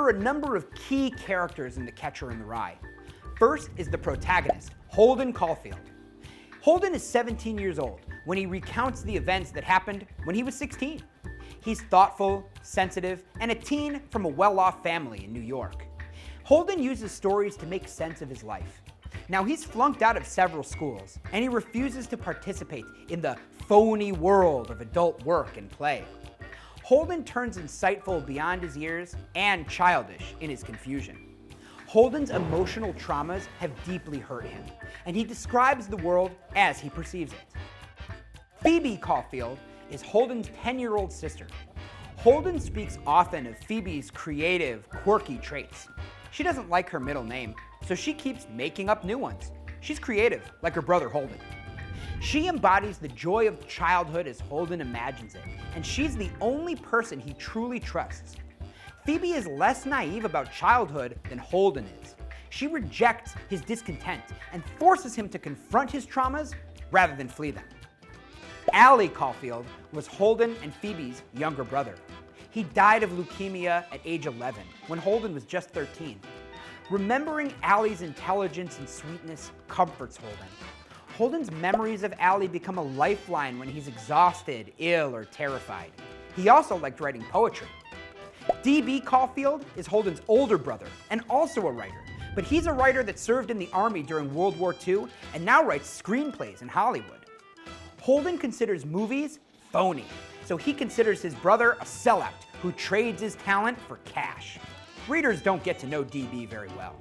are a number of key characters in The Catcher in the Rye. First is the protagonist, Holden Caulfield. Holden is 17 years old when he recounts the events that happened when he was 16. He's thoughtful, sensitive, and a teen from a well-off family in New York. Holden uses stories to make sense of his life. Now, he's flunked out of several schools, and he refuses to participate in the phony world of adult work and play. Holden turns insightful beyond his years and childish in his confusion. Holden's emotional traumas have deeply hurt him, and he describes the world as he perceives it. Phoebe Caulfield is Holden's 10-year-old sister. Holden speaks often of Phoebe's creative, quirky traits. She doesn't like her middle name, so she keeps making up new ones. She's creative, like her brother Holden. She embodies the joy of childhood as Holden imagines it, and she's the only person he truly trusts. Phoebe is less naive about childhood than Holden is. She rejects his discontent and forces him to confront his traumas rather than flee them. Allie Caulfield was Holden and Phoebe's younger brother. He died of leukemia at age 11, when Holden was just 13. Remembering Allie's intelligence and sweetness comforts Holden. Holden's memories of Allie become a lifeline when he's exhausted, ill, or terrified. He also liked writing poetry. D.B. Caulfield is Holden's older brother and also a writer, but he's a writer that served in the Army during World War II and now writes screenplays in Hollywood. Holden considers movies phony, so he considers his brother a sellout who trades his talent for cash. Readers don't get to know D.B. very well.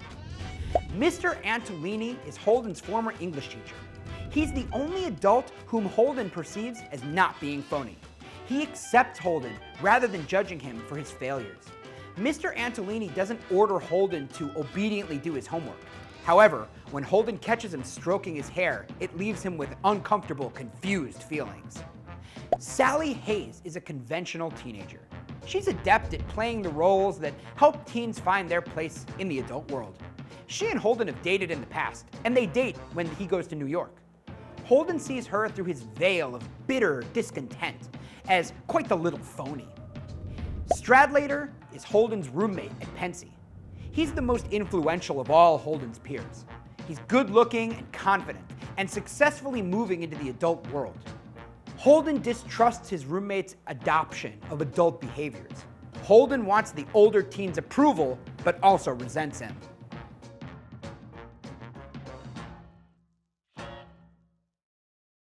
Mr. Antony is Holden's former English teacher. He's the only adult whom Holden perceives as not being phony. He accepts Holden rather than judging him for his failures. Mr. Antony doesn't order Holden to obediently do his homework. However, when Holden catches him stroking his hair, it leaves him with uncomfortable, confused feelings. Sally Hayes is a conventional teenager. She's adept at playing the roles that help teens find their place in the adult world. She and Holden have dated in the past, and they date when he goes to New York. Holden sees her through his veil of bitter discontent as quite the little phony. Strad is Holden's roommate at Pensy. He's the most influential of all Holden's peers. He's good-looking and confident, and successfully moving into the adult world. Holden distrusts his roommate's adoption of adult behaviors. Holden wants the older teen's approval, but also resents him.